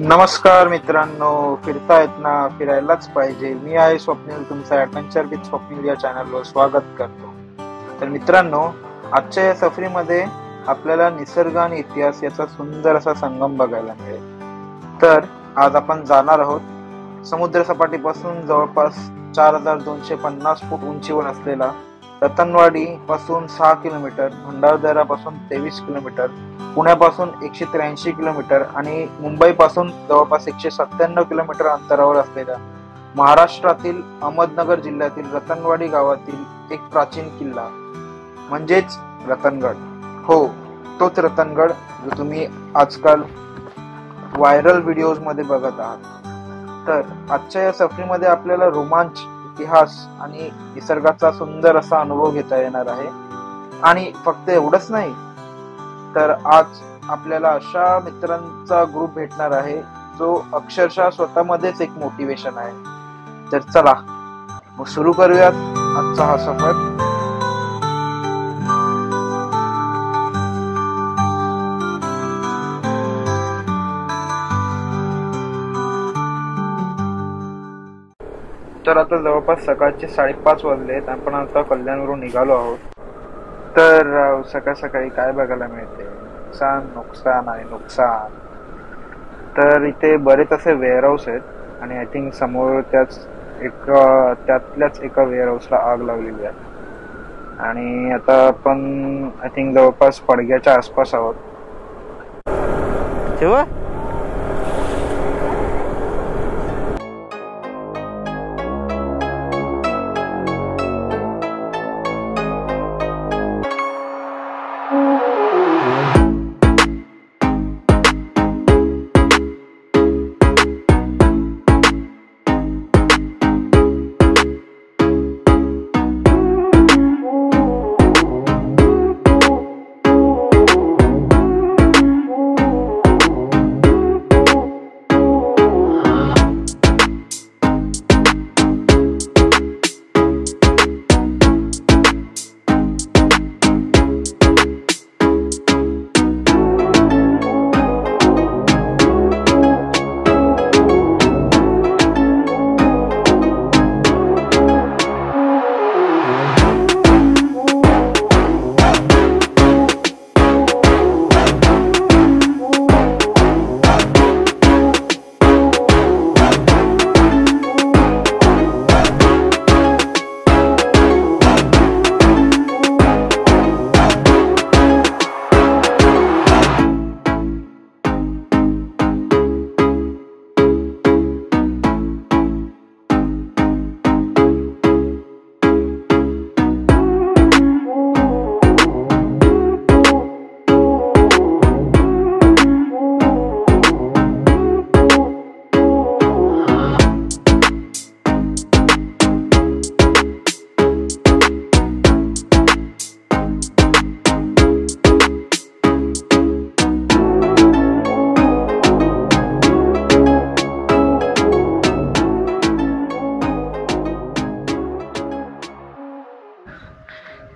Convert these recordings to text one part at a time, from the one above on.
नमस्कार मित्रांनो, फिरतायत ना, फिरायलाच पाहिजे. मी आहे स्वप्नील, तुमचा ऍडव्हेंचर विथ स्वप्नील या चॅनलवर स्वागत करतो. तर मित्रांनो, आजच्या या सफरीमध्ये आपल्याला निसर्ग आणि इतिहास याचा सुंदर असा संगम बघायला मिळेल. तर आज आपण जाणार आहोत समुद्र सपाटीपासून जवळपास 4250 फूट उंचीवर असलेला रतनवाडी पासून 6 किलोमीटर, भंडारदरा पासून 23 किलोमीटर, पुण्यापासून 183 किलोमीटर आणि मुंबई पासून जवळपास 197 किलोमीटर अंतरावर असलेल्या महाराष्ट्रातील अहमदनगर जिल्ह्यातील रतनवाडी गावातील एक प्राचीन किल्ला म्हणजेच रतनगड. हो, तोच रतनगड जो तुम्ही आजकाल व्हायरल व्हिडिओज मध्ये बघत आहात. तर आजच्या या सफरीमध्ये आपल्याला रोमांच, इतिहास आणि निसर्गाचा सुंदर असा अनुभव घेता येणार आहे. आणि फक्त एवढंच नाही, तर आज आपल्याला अशा मित्रांचा ग्रुप भेटणार आहे जो अक्षरशः स्वतःमध्येच एक मोटिवेशन आहे. तर चला मग सुरू करूयात आजचा हा सफर. तर आता जवळपास सकाळचे 5:30 वाजलेत. आपण आता कल्याणवरून निघालो आहोत. तर सकाळ सकाळी काय बघायला मिळते? नुकसान आणि नुकसान. तर इथे बरेच असे वेअरहाऊस आहेत आणि आय थिंक समोर त्यातल्याच एका वेअरहाऊसला आग लावलेली आहे. आणि आता आपण आय थिंक जवळपास पडग्याच्या आसपास आहोत. तेव्हा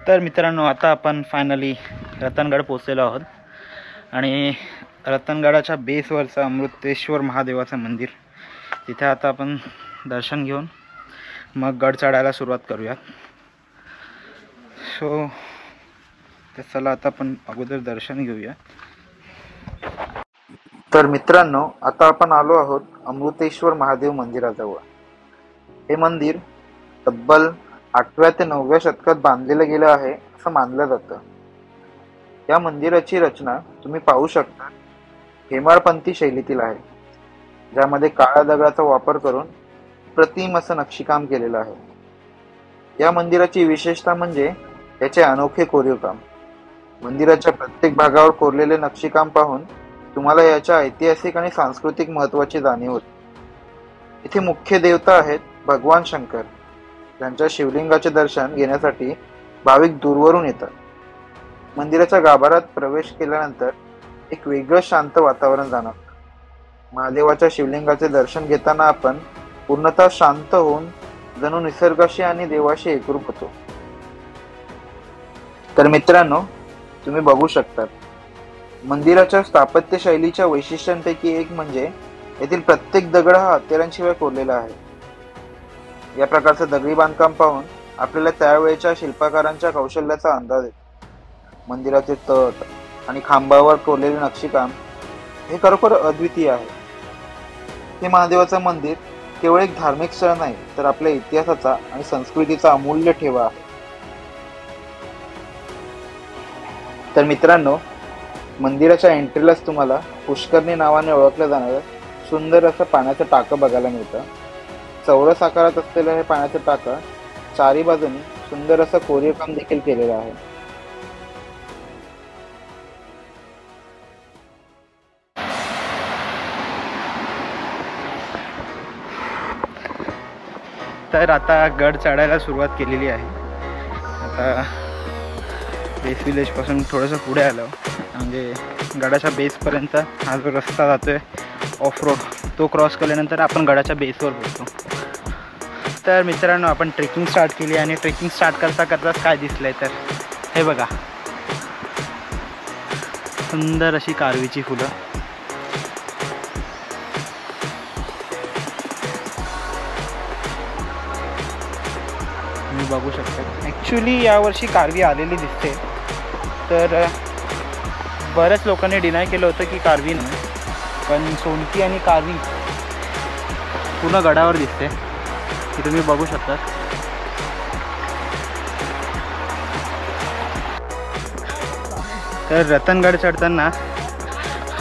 तर मित्रांनो, आता आपण फायनली रतनगड पोहोचलेलो आहोत. आणि रतनगडाच्या बेसवरचं अमृतेश्वर महादेवाचं मंदिर, तिथे आता आपण दर्शन घेऊन मग गड चढायला सुरुवात करूयात. तर चला आता आपण अगोदर दर्शन घेऊया. तर मित्रांनो, आता आपण आलो आहोत अमृतेश्वर महादेव मंदिराजवळ. हे मंदिर तब्बल 8व्या ते 9व्या शतकात बांधलेलं गेलं आहे असं मानलं जातं. या मंदिराची रचना तुम्ही पाहू शकता हेमाडपंथी शैलीतील आहे, ज्यामध्ये काळ्या दगडाचा वापर करून प्रतिम असं नक्षीकाम केलेलं आहे. या मंदिराची विशेषता म्हणजे याचे अनोखे कोरीवकाम. मंदिराच्या प्रत्येक भागावर कोरलेले नक्षीकाम पाहून तुम्हाला याच्या ऐतिहासिक आणि सांस्कृतिक महत्वाची जाणीव होते. इथे मुख्य देवता आहेत भगवान शंकर, त्यांच्या शिवलिंगाचे दर्शन घेण्यासाठी भाविक दूरवरून येतात. मंदिराच्या गाभाऱ्यात प्रवेश केल्यानंतर एक वेगळं शांत वातावरण जाणवतं. महादेवाच्या शिवलिंगाचे दर्शन घेताना आपण पूर्णतः शांत होऊन जणू निसर्गाशी आणि देवाशी एकरूप होतो. तर मित्रांनो, तुम्ही बघू शकता मंदिराच्या स्थापत्य शैलीच्या वैशिष्ट्यांपैकी एक म्हणजे येथील प्रत्येक दगड हा हत्यारांशिवाय कोरलेला आहे। या प्रकारचं दगडी बांधकाम पाहून आपल्याला त्यावेळेच्या शिल्पकारांच्या कौशल्याचा अंदाज येतो। मंदिराचे तट आणि खांबावर कोरलेले नक्षीकाम हे खरोखर अद्वितीय आहे। हे महादेवाचं मंदिर केवळ एक धार्मिक स्थळ नाही, तर आपल्या इतिहासाचा आणि संस्कृतीचा अमूल्य ठेवा आहे। तर मित्रांनो, मंदिराच्या एंट्रीलाच तुम्हाला पुष्करणी नावाने ओळखलं जाणारं सुंदर असं पाण्याचं टाकं बघायला मिळतं। चौरस आकारात असलेलं हे पाण्याचं टाकं चारी बाजूनी सुंदर असं कोरीव काम देखील केलेलं आहे। तर आता गड चढायला सुरुवात केलेली आहे। आता बेस विलेज पासून थोडंसं पुढे आलो, म्हणजे गडाच्या बेसपर्यंत हा जो रस्ता जातोय ऑफ रोड, तो क्रॉस केल्यानंतर आपण गडाच्या बेसवर पोहोचतो। तर मित्रांनो, आपण ट्रेकिंग स्टार्ट केली आणि ट्रेकिंग स्टार्ट करता करताच काय दिसलंय तर हे बघा, सुंदर अशी कारवीची फुलं। तुम्ही बघू शकता। ॲक्च्युली यावर्षी कारवी आलेली दिसते, तर बऱ्याच लोकांनी डिनाय केलं होतं की कारवी नाही, पण सोनकी आणि कारवी पूर्ण गडावर दिसते, की तुम्ही बघू शकता। तर रतनगड चढताना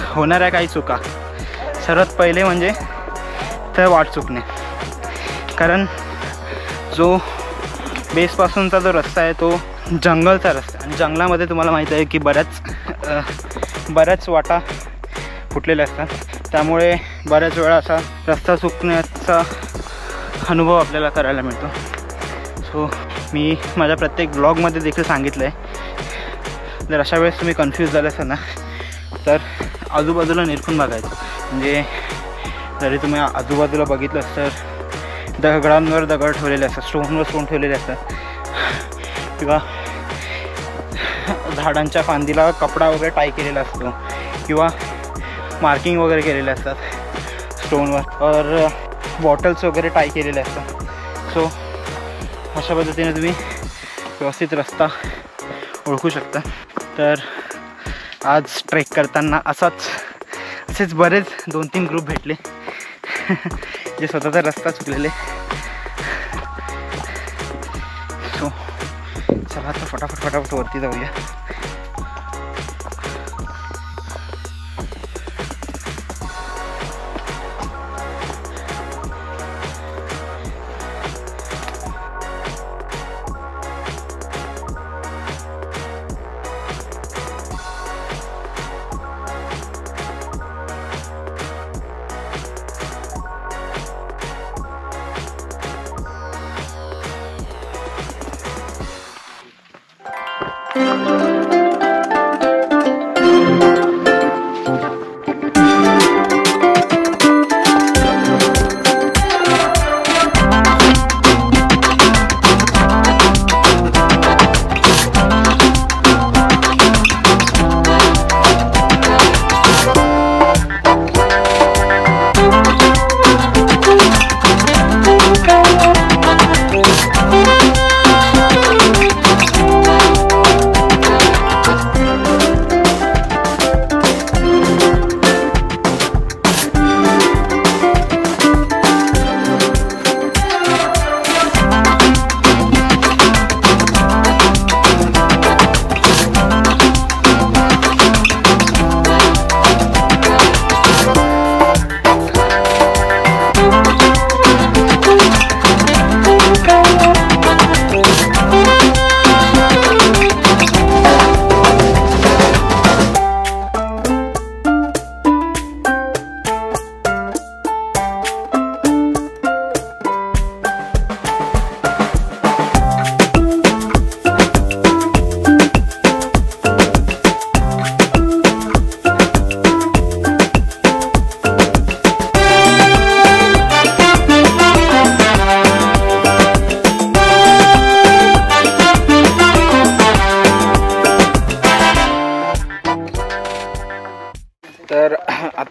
होणाऱ्या काही चुका, सर्वात पहिले म्हणजे तर वाट चुकणे, कारण जो बेसपासूनचा जो रस्ता आहे तो जंगलचा रस्ता, आणि जंगलामध्ये तुम्हाला माहीत आहे की बऱ्याच वाटा फुटलेल्या असतात, त्यामुळे बऱ्याच वेळा असा रस्ता चुकण्याचा अनुभव आपल्याला करायला मिळतो। सो मी माझ्या प्रत्येक ब्लॉगमध्ये देखील सांगितलं आहे, जर अशा वेळेस तुम्ही कन्फ्यूज झाले असाल ना, तर आजूबाजूला निरखून बघायचं। म्हणजे जरी तुम्ही आजूबाजूला बघितलं तर दगडांवर दगड ठेवलेले असतात, स्टोनवर स्टोन ठेवलेले असतात, किंवा झाडांच्या फांदीला कपडा वगैरे टाय केलेला असतो, किंवा मार्किंग वगैरे केलेले असतात स्टोनवर, और बॉटल्स वगैरे टाय केलेले असतात। सो अशा पद्धतीने तुम्ही व्यवस्थित रस्ता ओळखू शकता। तर आज ट्रेक करताना असेच बरेच 2-3 ग्रुप भेटले जे स्वतःचा रस्ता चुकलेले। सो चला आता फटाफट वरती जाऊया।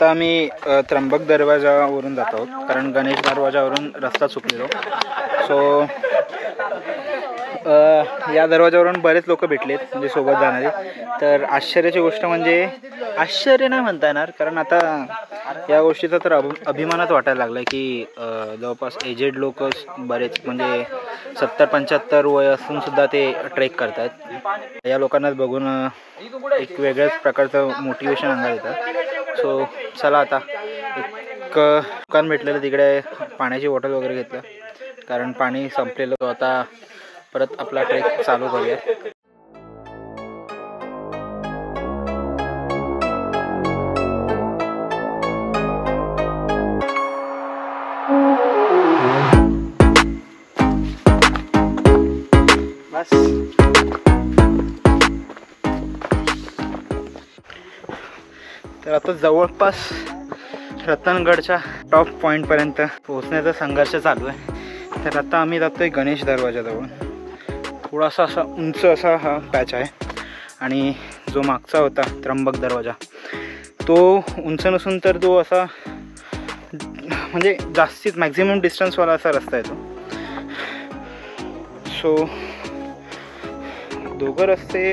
आता आम्ही त्र्यंबक दरवाजावरून जात आहोत, कारण गणेश दरवाजावरून रस्ता चुकलेलो. सो या दरवाजावरून बरेच लोक भेटलेत म्हणजे सोबत जाणारे. तर आश्चर्याची गोष्ट म्हणजे, आश्चर्य नाही म्हणता येणार कारण आता या गोष्टीचा तर अभिमानच वाटायला लागला आहे की जवळपास एजेड लोक बरेच म्हणजे 70-75 वय असून सुद्धा ते ट्रेक करतात. या लोकांनाच बघून एक वेगळ्याच प्रकारचं मोटिवेशन अंगात येतं. सो चला आता एक दुकान भेटलेलं तिकडे पाण्याची बॉटल वगैरे घेतलं कारण पाणी संपलेलं. आता परत आपला ट्रेक चालू करूया. बस तर आता जवळपास रतनगडच्या टॉप पॉईंटपर्यंत पोहोचण्याचा संघर्ष चालू आहे. तर आता आम्ही जातोय गणेश दरवाजाजवळ. थोडासा असा उंच असा हा पॅच आहे आणि जो मागचा होता त्र्यंबक दरवाजा तो उंच नसून तर तो असा म्हणजे जास्तीत मॅक्झिमम डिस्टन्सवाला असा रस्ता आहे तो. सो दोघं रस्ते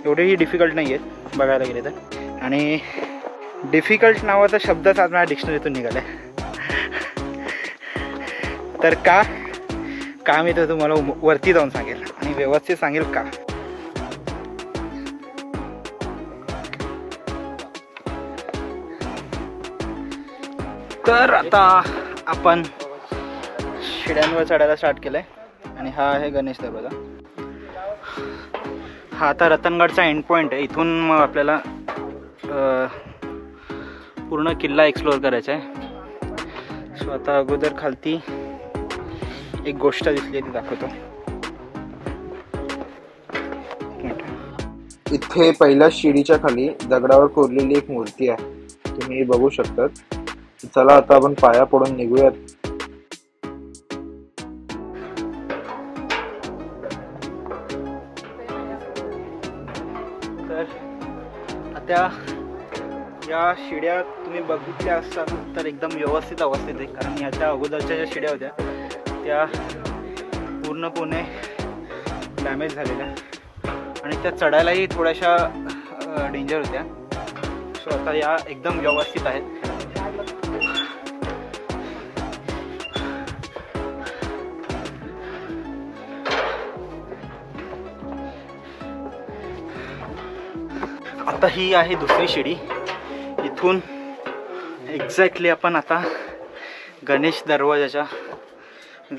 एवढेही डिफिकल्ट नाही आहेत बघायला गेले तर. आणि डिफिकल्ट नावाचा शब्दच आज माझ्या डिक्शनरीतून निघाला आहे. तर का मी तर तुम्हाला वरती जाऊन सांगेल आणि व्यवस्थित सांगेल का. तर आता आपण शिड्यांवर चढायला स्टार्ट केलं आहे आणि हा आहे गणेश दरवाजा. हा आता रतनगडचा एंड पॉईंट आहे. इथून मग आपल्याला पूर्ण किल्ला एक्सप्लोअर करायचा आहे. सो आता अगोदर खालती एक गोष्ट दिसली ती दाखवतो. इथे पहिल्या शिडीच्या खाली दगडावर कोरलेली एक मूर्ती आहे, तुम्ही बघू शकता. चला आता आपण पाया पडून निघूयात. तर आता या शिड्या तुम्ही बघितल्या असतात तर एकदम व्यवस्थित अवस्थेत आहे, कारण याच्या अगोदरच्या ज्या शिड्या होत्या त्या पूर्णपणे डॅमेज झालेल्या आणि त्या चढायलाही थोड्याशा डेंजर होत्या. सो आता या एकदम व्यवस्थित आहेत. आता ही आहे दुसरी शिडी. इथून एक्झॅक्टली आपण आता गणेश दरवाजाच्या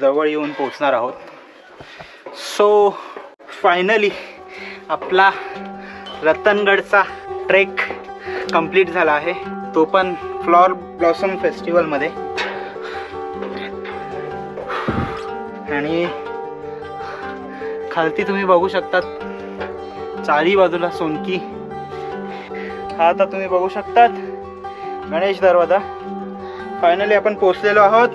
जवळ येऊन पोहोचणार आहोत. सो फायनली आपला रतनगडचा ट्रेक कंप्लीट झाला आहे, तो पण फ्लॉवर ब्लॉसम फेस्टिवलमध्ये. आणि खालती तुम्ही बघू शकता चारी बाजूला सोनकी. हा आता तुम्ही बघू शकतात गणेश दरवाजा. फायनली आपण पोहोचलेलो आहोत.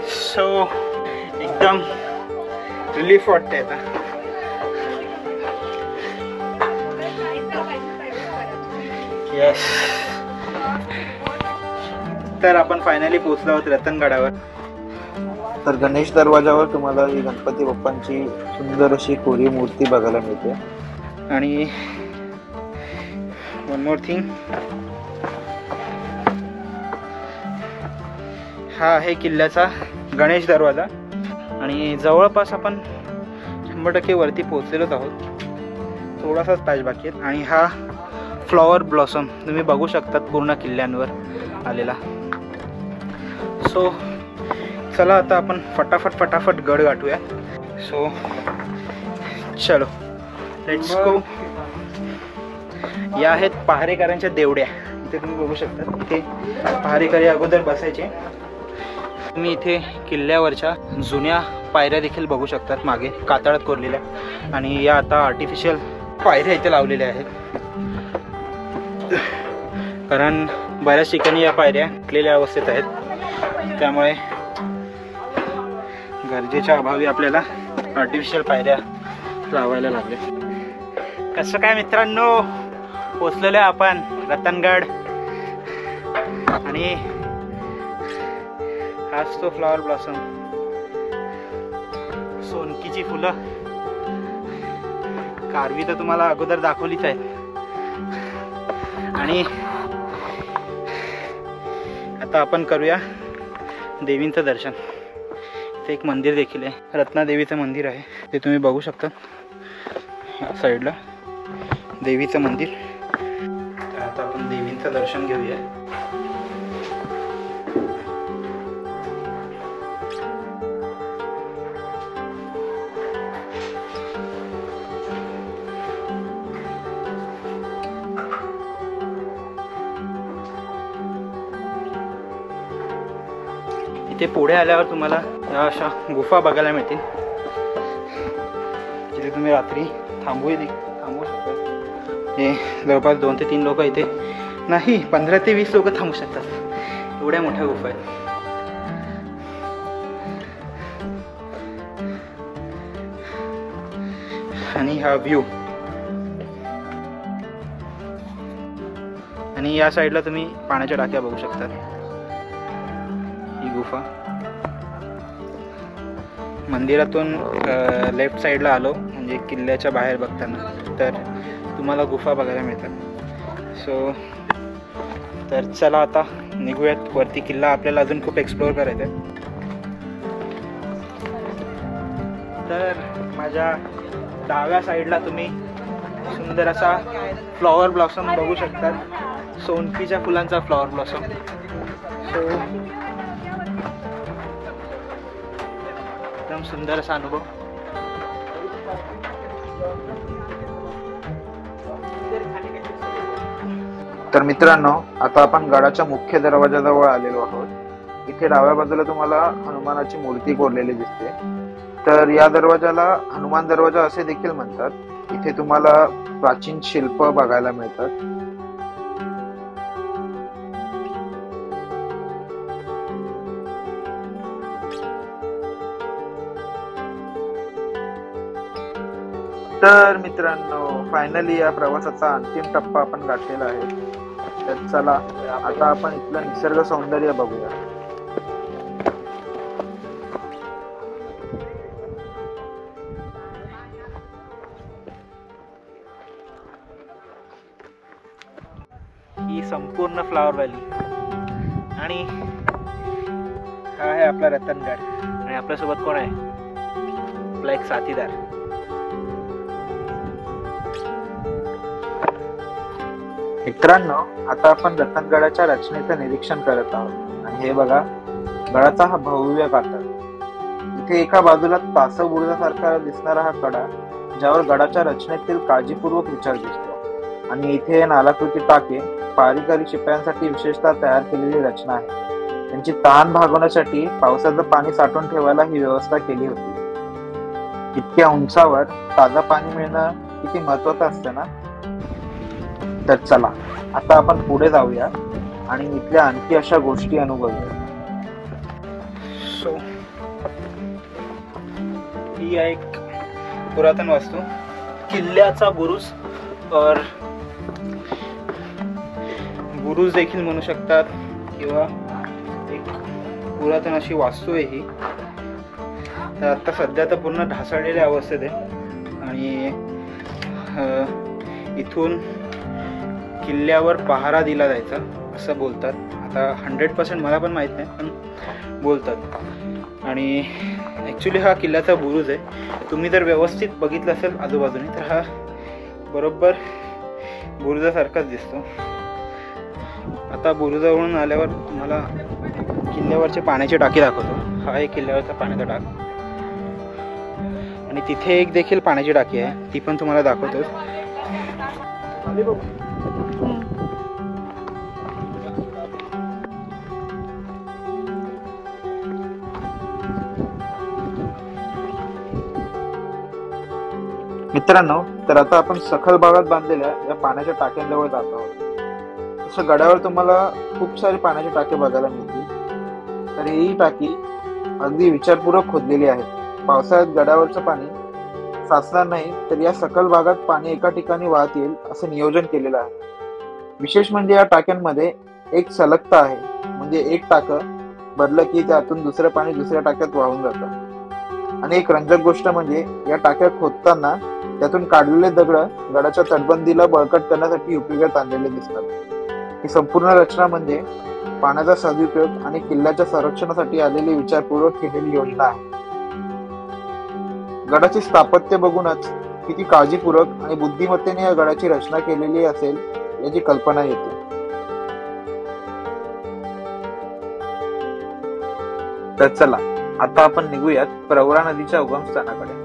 सो एकदम रिलीफ वाटते आता. येस, तर आपण फायनली पोहोचलो आहोत रतनगडावर. तर गणेश दरवाजावर तुम्हाला ही गणपती बाप्पांची सुंदर अशी कोरीव मूर्ती बघायला मिळते. आणि वन मोर थिंग, हा आहे किल्ल्याचा गणेश दरवाजा आणि जवळपास आपण 100% वरती पोहोचलेलोच आहोत. थोडासाच पॅच बाकी आहेत. आणि हा फ्लॉवर ब्लॉसम तुम्ही बघू शकतात पूर्ण किल्ल्यांवर आलेला. सो चला आता आपण फटाफट गड गाठूया. सो चलो लेट्स गो. या आहेत पहारेकरांच्या देवड्या. इथे तुम्ही बघू शकता, इथे पहारेकरी अगोदर बसायचे. तुम्ही इथे किल्ल्यावरच्या जुन्या पायऱ्या देखील बघू शकतात मागे कातळात कोरलेल्या. आणि या आता आर्टिफिशियल पायऱ्या इथे लावलेल्या आहेत, कारण बऱ्याच ठिकाणी या पायऱ्या तुटलेल्या अवस्थेत आहेत. त्यामुळे गरजेच्या अभावी आपल्याला आर्टिफिशियल पायऱ्या लावायला लागल्या. कसं काय मित्रांनो, पोचलेलो आहे आपण रतनगड आणि हाच तो फ्लॉवर ब्लॉसम, सोनकीची फुलं. कारवी तर तुम्हाला अगोदर दाखवलीच आहे. आणि आता आपण करूया देवींचं दर्शन. इथे एक मंदिर देखील आहे, रत्नादेवीचं मंदिर आहे, ते तुम्ही बघू शकता या साईडला देवीचं मंदिर. तर आता आपण देवींचं दर्शन घेऊया. इथे पुढे आल्यावर तुम्हाला या अशा गुफा बघायला मिळतील, जिथे तुम्ही रात्री थांबू शकता. हे जवळपास 2 ते 3 लोक इथे नाही, 15 ते 20 लोक थांबू शकतात. एवढ्या मोठ्या गुफा आहेत. आणि हा व्ह्यू. आणि या साईडला तुम्ही पाण्याच्या टाक्या बघू शकता. ही गुफा मंदिरातून लेफ्ट साईडला आलो म्हणजे किल्ल्याच्या बाहेर बघताना तर तुम्हाला गुफा बघायला मिळतात. सो तर चला आता निघूयात वरती. किल्ला आपल्याला अजून खूप एक्सप्लोअर करायचं आहे. तर माझ्या डाव्या साईडला तुम्ही सुंदर असा फ्लॉवर ब्लॉसम बघू शकता, सोनकीच्या फुलांचा फ्लॉवर ब्लॉसम. सो एकदम सुंदर असा अनुभव. तर मित्रांनो, आता आपण गडाच्या मुख्य दरवाजाजवळ आलेलो आहोत. इथे डाव्या बाजूला तुम्हाला हनुमानाची मूर्ती कोरलेली दिसते. तर या दरवाजाला हनुमान दरवाजा असे देखील म्हणतात. इथे तुम्हाला प्राचीन शिल्प बघायला मिळतात. तर मित्रांनो, फायनली या प्रवासाचा अंतिम टप्पा आपण गाठलेला आहे. तर चला आता आपण इथलं निसर्ग सौंदर्य बघूया. ही संपूर्ण फ्लावर व्हॅली आणि हा आहे आपला रतनगड. आणि आपल्यासोबत कोण आहे? आपला एक साथीदार. मित्रांनो, आता आपण रतनगडाच्या रचनेचं निरीक्षण करत आहोत. आणि हे बघा, गडाचा हा भव्य कातळ. इथे एका बाजूला तासव बुरुजासारखा दिसणारा हा कडा, ज्यावर गडाच्या रचनेतील काळजीपूर्वक विचार दिसतो. आणि इथे नालाकृती टाके पारीकारी शिपायांसाठी विशेषतः तयार केलेली रचना आहे. त्यांची तहान भागवण्यासाठी पावसाचं पाणी साठवून ठेवायला ही व्यवस्था केली होती. इतक्या उंचावर ताजं पाणी मिळणं किती महत्वाचं असतं ना. तर चला आता आपण पुढे जाऊया आणि इथल्या आणखी अशा गोष्टी अनुभवूया. सो ही एक पुरातन वास्तू, किल्ल्याचा बुरुज और बुरुज देखील म्हणू शकतात, किंवा एक पुरातन अशी वास्तू आहे ही. तर आता सध्या तर पूर्ण ढासळलेल्या अवस्थेत आहे. आणि इथून किल्ल्यावर पहारा दिला जायचा असं बोलतात. आता 100% मला पण माहीत नाही, पण बोलतात. आणि ॲक्च्युली हा किल्ल्याचा बुरुज आहे. तुम्ही जर व्यवस्थित बघितलं असेल आजूबाजूने तर हा बरोबर बुरुजासारखाच दिसतो. आता बुरुजावरून आल्यावर तुम्हाला किल्ल्यावरचे पाण्याची टाकी दाखवतो. हा एक किल्ल्यावरचा पाण्याचा टाक आणि तिथे एक देखील पाण्याची टाकी आहे, ती पण तुम्हाला दाखवतो. मित्रांनो, तर आता आपण सखल भागात बांधलेल्या या पाण्याच्या टाक्यांजवळ जात आहोत. तसं गडावर तुम्हाला खूप सारे पाण्याचे टाके बघायला मिळतील. तर ही टाकी अगदी विचारपूर्वक खोदलेली आहे. पावसाळ्यात गडावरचं पाणी साचणार नाही तर या सकल भागात पाणी एका ठिकाणी वाहत येईल असं नियोजन केलेलं आहे. विशेष म्हणजे या टाक्यांमध्ये एक सलगता आहे, म्हणजे एक टाकं भरलं की त्यातून दुसरं पाणी दुसऱ्या टाक्यात वाहून जातं. आणि एक रंजक गोष्ट म्हणजे या टाक्या खोदताना त्यातून काढलेले दगड गडाच्या तटबंदीला बळकट करण्यासाठी उपयोगात आणलेले दिसतात. ही संपूर्ण रचना म्हणजे पाण्याचा सदुपयोग आणि किल्ल्याच्या संरक्षणासाठी आलेली विचारपूर्वक केलेली योजना आहे. गडाचे स्थापत्य बघूनच किती काळजीपूर्वक आणि बुद्धिमत्तेने या गडाची रचना केलेली असेल याची कल्पना येते. तर चला आता आपण निघूयात प्रवरा नदीच्या उगमस्थानाकडे.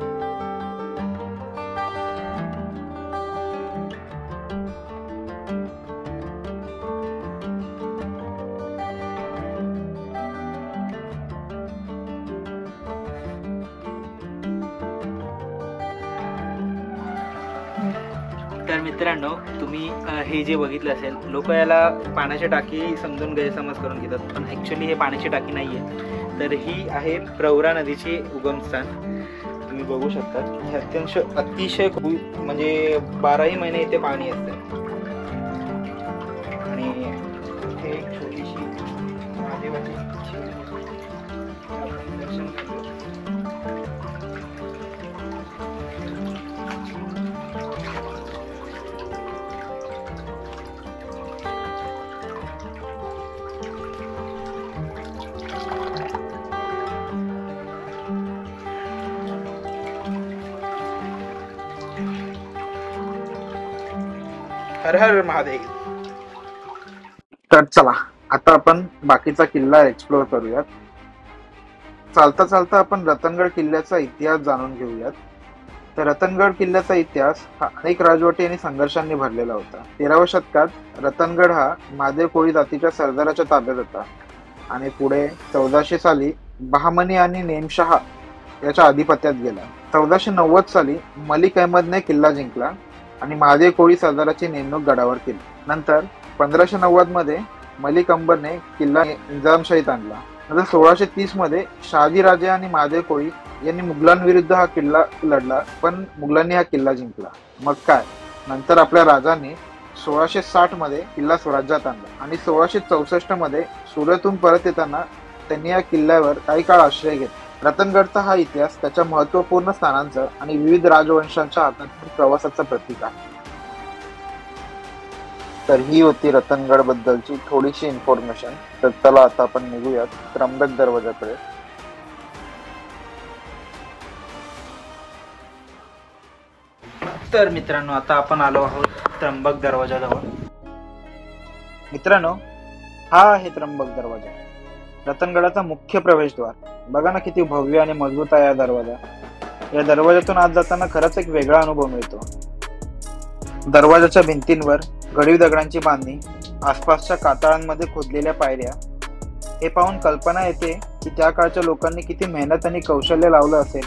तर मित्रांनो, तुम्ही हे जे बघितलं असेल, लोक याला पाण्याची टाकी समजून गैरसमज करून घेतात, पण ॲक्च्युली हे पाण्याची टाकी नाही आहे. तर ही आहे प्रवरा नदीचे उगमस्थान. तुम्ही बघू शकता हे अतिशय म्हणजे 12ही महिने इथे पाणी असतं. आणि इथे एक छोटीशी महादेवाची दर्शन करतो. हर हर महादेव. तर चला आता आपण बाकीचा किल्ला एक्सप्लोर करूयात. चालता चालता आपण रतनगड किल्ल्याचा इतिहास जाणून घेऊयात. तर रतनगड किल्ल्याचा इतिहास हा अनेक राजवटी आणि संघर्षांनी भरलेला होता. 13व्या शतकात रतनगड हा महादेव कोळी जातीच्या सरदाराच्या ताब्यात होता आणि पुढे 1400 साली बहामनी आणि नेमशाह याच्या अधिपत्यात गेला. 1490 साली मलिक अहमदने किल्ला जिंकला आणि महादेव कोळी सरदाराची नेमणूक गडावर केली. नंतर 1590 मध्ये मलिक अंबरने किल्ला निजामशाहीत आणला. नंतर 1630 मध्ये शहाजी राजे आणि महादेव कोळी यांनी मुघलांविरुद्ध हा किल्ला लढला, पण मुघलांनी हा किल्ला जिंकला. मग काय, नंतर आपल्या राजांनी 1660 मध्ये किल्ला स्वराज्यात आणला आणि 1664 मध्ये सुरतहून परत येताना त्यांनी या किल्ल्यावर काही काळ आश्रय घेतला. रतनगडचा हा इतिहास त्याच्या महत्वपूर्ण स्थानांचं आणि विविध राजवंशांच्या हातातील प्रवासाचं प्रतीक आहे. तर ही होती रतनगड बद्दलची थोडीशी इन्फॉर्मेशन. तर चला आता आपण निघूयात त्र्यंबक दरवाजाकडे. तर मित्रांनो, आता आपण आलो आहोत त्र्यंबक दरवाजाजवळ. मित्रांनो, हा आहे त्र्यंबक दरवाजा, रतनगडाचा मुख्य प्रवेशद्वार. बघा ना किती भव्य आणि मजबूत आहे हा दरवाजा. या दरवाजातून आत जाताना खरंच एक वेगळा अनुभव मिळतो. दरवाजाच्या भिंतींवर घडीव दगडांची बांधणी, आसपासच्या कातळांमध्ये खोदलेल्या पायऱ्या, हे पाहून कल्पना येते की त्या काळच्या लोकांनी किती मेहनत आणि कौशल्य लावलं असेल,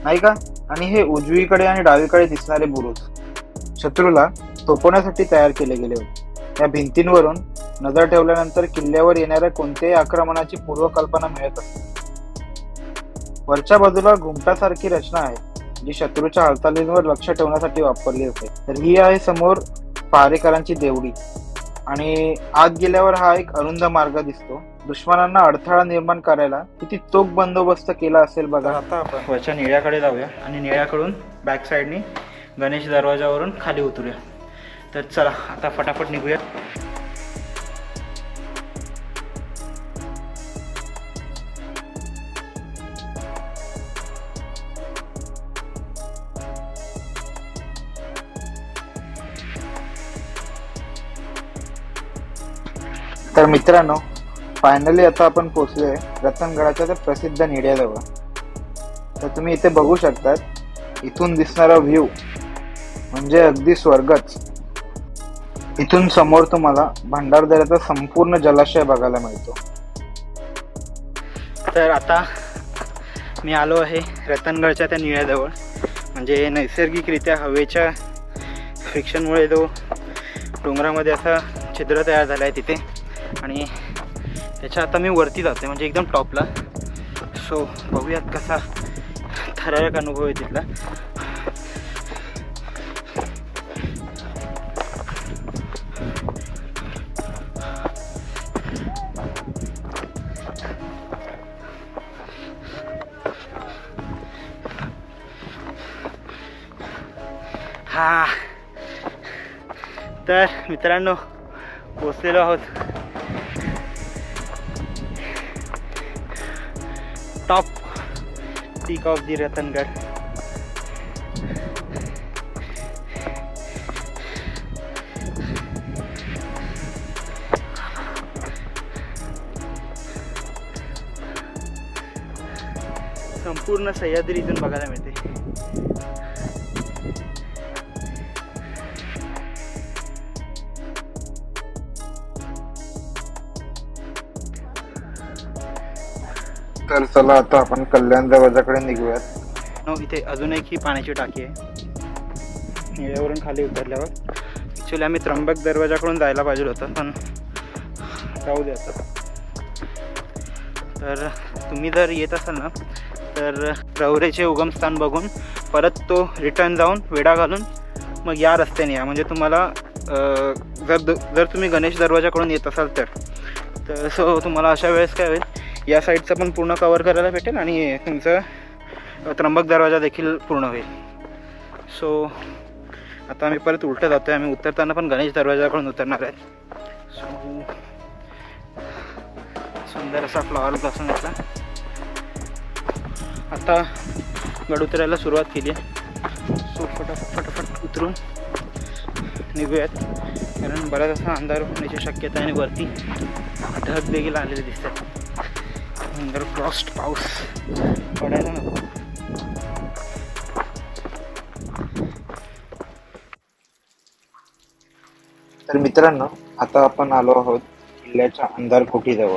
नाही का? आणि हे उजवीकडे आणि डावीकडे दिसणारे बुरुज शत्रूला थोपवण्यासाठी तयार केले गेले होते. या भिंतींवरून नजर ठेवल्यानंतर किल्ल्यावर येणाऱ्या कोणत्याही आक्रमणाची पूर्वकल्पना मिळत असते. वरच्या बाजूला घुमटासारखी रचना आहे जी शत्रूच्या हालचालींवर लक्ष ठेवण्यासाठी वापरली होते. तर ही आहे समोर पहारेकरांची देवडी आणि आत गेल्यावर हा एक अरुंद मार्ग दिसतो. दुश्मनांना अडथळा निर्माण करायला किती चोख बंदोबस्त केला असेल बघा. आता आपण वरच्या निळ्याकडे जाऊया आणि निळ्याकडून बॅक साईडनी गणेश दरवाजावरून खाली उतरूया. तर चला आता फटाफट निघूया. तर मित्रांनो, फायनली आता आपण पोहोचलोय रतनगडाच्या त्या प्रसिद्ध निड्याजवळ. तर तुम्ही इथे बघू शकता, इथून दिसणारा व्ह्यू म्हणजे अगदी स्वर्गच. इथून समोर तुम्हाला भंडारदऱ्याचा संपूर्ण जलाशय बघायला मिळतो. तर आता मी आलो आहे रतनगडच्या त्या निळ्याजवळ. म्हणजे नैसर्गिकरित्या हवेच्या फ्रिक्शनमुळे तो डोंगरामध्ये असा छिद्र तयार झाला आहे तिथे, आणि त्याच्या आता मी वरती जाते म्हणजे एकदम टॉपला. सो बघूयात कसा थरारक अनुभव आहे तिथला. तर मित्रांनो पोचलेलो आहोत top peak of the Ratangad. संपूर्ण सह्याद्री इथून बघायला मिळते. तर चला आता आपण कल्याण दरवाजाकडे निघूयात. इथे अजून एक ही पाण्याची टाकी आहे. यावरून खाली उतरल्यावर ॲक्च्युली आम्ही त्र्यंबक दरवाजाकडून जायला पाहिजे होतं, पण जाऊ दे आता. तर तुम्ही जर येत असाल ना तर प्रवरेचे उगमस्थान बघून परत तो रिटर्न जाऊन वेढा घालून मग या रस्त्याने या. म्हणजे तुम्हाला जर तुम्ही गणेश दरवाजाकडून येत असाल तर सो तुम्हाला अशा वेळेस काय होईल, या साईडचं पण पूर्ण कवर करायला भेटेल आणि तुमचं त्र्यंबक दरवाजा देखील पूर्ण होईल. सो आता आम्ही परत उलटं जातो आहे. आम्ही उतरताना पण गणेश दरवाजाकडून उतरणार आहेत. सो सुंदर असा फ्लॉवर ब्लॉसम घेतला. आता गड उतरायला सुरुवात केली आहे. सो फटाफट उतरून निघूयात, कारण बराच असा अंधार होण्याची शक्यता आहे आणि वरती ढग देखील आलेले दिसतात. अंदर फ्रॉस्ट पाऊस पडायला नको. तर मित्रांनो आता आपण आलो आहोत किल्ल्याच्या अंधारकोटीजवळ.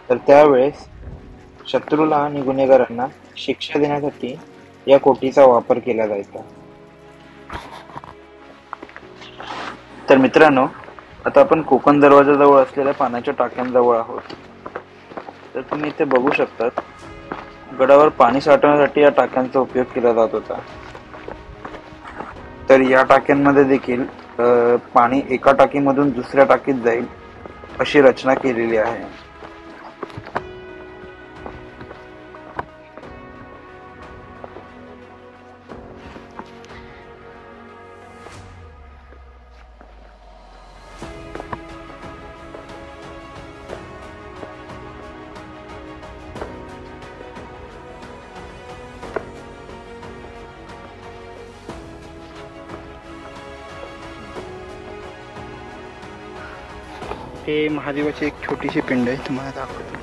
तर त्यावेळेस शत्रूला आणि गुन्हेगारांना शिक्षा देण्यासाठी या कोटीचा वापर केला जायचा. तर मित्रांनो आता आपण कोकण दरवाजाजवळ असलेल्या पाण्याच्या टाक्यांजवळ आहोत. तर तुम्ही इथे बघू शकतात, गडावर पाणी साठवण्यासाठी या टाक्यांचा उपयोग केला जात होता. तर या टाक्यांमध्ये देखील पाणी एका टाकीमधून दुसऱ्या टाकीत जाईल अशी रचना केलेली आहे. हे महादेवाची एक छोटीशी पिंड आहे, तुम्हाला दाखवतो.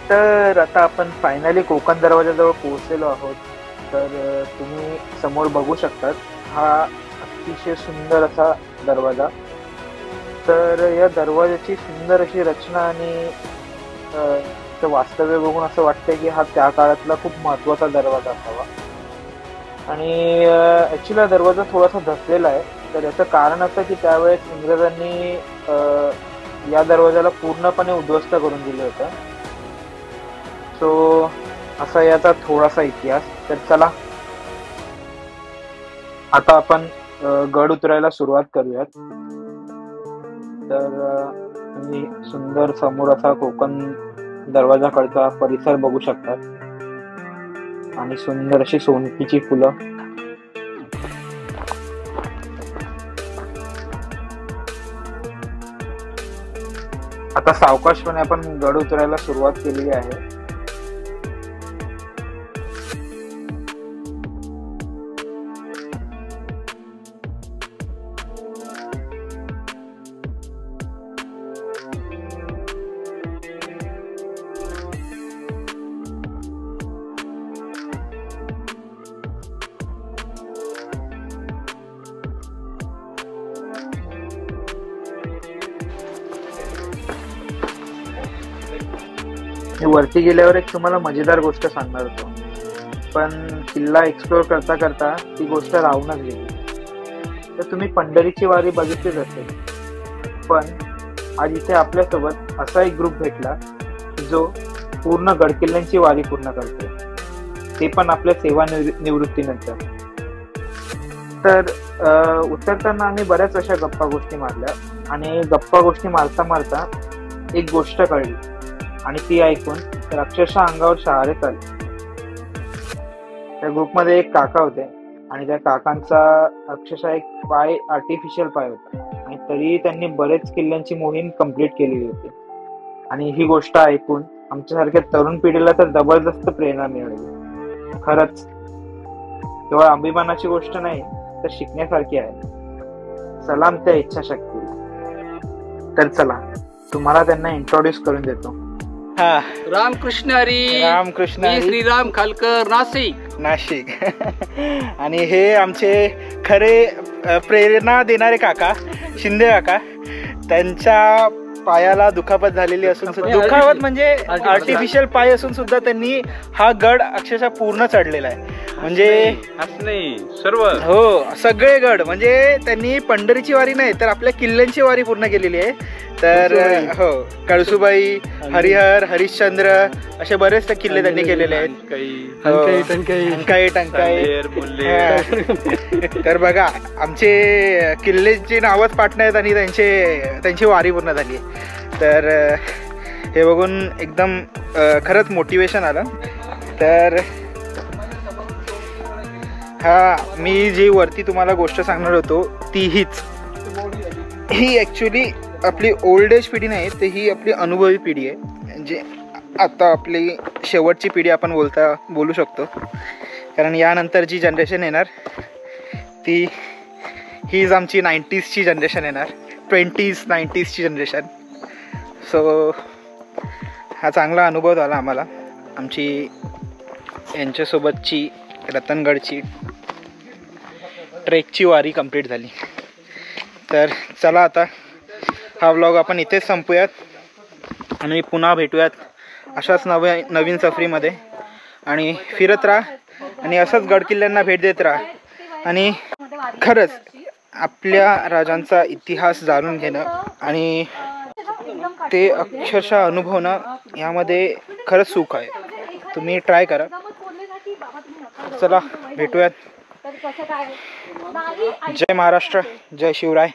तर आता आपण फायनली कोकण दरवाजाजवळ पोहोचलेलो आहोत. तर तुम्ही समोर बघू शकतात, हा अतिशय सुंदर असा दरवाजा. तर या दरवाजाची सुंदर अशी रचना आणि वास्तव्य बघून असं वाटतंय की हा त्या काळातला खूप महत्वाचा दरवाजा असावा. आणि ऍक्च्युली हा दरवाजा थोडासा धसलेला आहे. तर याचं कारण असं की त्यावेळेस इंग्रजांनी या दरवाजाला पूर्णपणे उद्ध्वस्त करून दिलं होतं. सो असा याचा थोडासा इतिहास. तर चला आता आपण गड उतरायला सुरुवात करूयात. तर तुम्ही सुंदर समोर असा कोकण दरवाजाकडचा परिसर बघू शकतात आणि सुंदर अशी सोनकीची फुलं. आता सावकाशपणे आपण गड उतरायला सुरुवात केलेली आहे. वरती गेल्यावर एक तुम्हाला मजेदार गोष्ट सांगणार होतो, पण किल्ला एक्सप्लोर करता करता ती गोष्ट राहूनच गेली. तर तुम्ही पंढरीची वारी बघितलीच असेल, पण आज इथे आपल्यासोबत असा एक ग्रुप भेटला जो पूर्ण गडकिल्ल्यांची वारी पूर्ण करतो, ते पण आपल्या सेवानिवृत्तीनंतर. तर उतरताना आम्ही बऱ्याच अशा गप्पा गोष्टी मारल्या. आणि गप्पा गोष्टी मारता मारता एक गोष्ट कळली आणि ती ऐकून तर अक्षरशः अंगावर शहारे आले. त्या ग्रुपमध्ये एक काका होते आणि त्या काकांचा अक्षरशः एक पाय आर्टिफिशियल पाय होता आणि तरी त्यांनी बरेच किल्ल्यांची मोहीम कंप्लीट केलेली होती. आणि ही गोष्ट ऐकून आमच्यासारख्या तरुण पिढीला तर जबरदस्त प्रेरणा मिळाली. खरंच केवळ अभिमानाची गोष्ट नाही तर शिकण्यासारखी आहे. सलाम त्या इच्छाशक्तीला. तर चला तुम्हाला त्यांना इंट्रोड्यूस करून देतो. हा, रामकृष्ण हरी. रामकृष्ण मी हरी. श्रीराम खालकर, नाशिक. आणि हे आमचे खरे प्रेरणा देणारे काका शिंदे काका. त्यांच्या पायाला दुखापत झालेली असून दुखापत म्हणजे आर्टिफिशियल पाय असून सुद्धा त्यांनी हा गड अक्षरशः पूर्ण चढलेला आहे. म्हणजे असं नाही, सर्व हो सगळे गड म्हणजे त्यांनी पंढरीची वारी नाही तर आपल्या किल्ल्यांची वारी पूर्ण केलेली आहे. तर हो, कळसुबाई, हरिहर, हरिश्चंद्र असे बरेच किल्ले त्यांनी केलेले आहेत. टंकाई. तर बघा आमचे किल्लेची नावच पाठ नाहीत आणि त्यांची वारी पूर्ण झाली. तर हे बघून एकदम खरंच मोटिवेशन आलं. तर हा, मी जी वरती तुम्हाला गोष्ट सांगणार होतो ती ही ॲक्च्युली आपली ओल्ड एज पिढी नाही तर ही आपली अनुभवी पिढी आहे. म्हणजे आता आपली शेवटची पिढी आपण बोलू शकतो. कारण यानंतर जी जनरेशन येणार हीच आमची 90sची जनरेशन येणार. 90sची जनरेशन. सो हा चांगला अनुभव झाला आम्हाला. आमची यांच्यासोबतची रतनगडची ट्रेकची वारी कंप्लीट झाली. तर चला आता हा व्लॉग आपण इथेच संपूयात आणि पुन्हा भेटूयात अशाच नवीन सफरीमध्ये. आणि फिरत राहा आणि असंच गडकिल्ल्यांना भेट देत राहा. आणि खरंच आपल्या राजांचा इतिहास जाणून घेणं आणि ते अक्षरशः अनुभवणं यामध्ये खरंच सुख आहे. तुम्ही ट्राय करा. चला भेटूयात. जय महाराष्ट्र, जय शिवराय.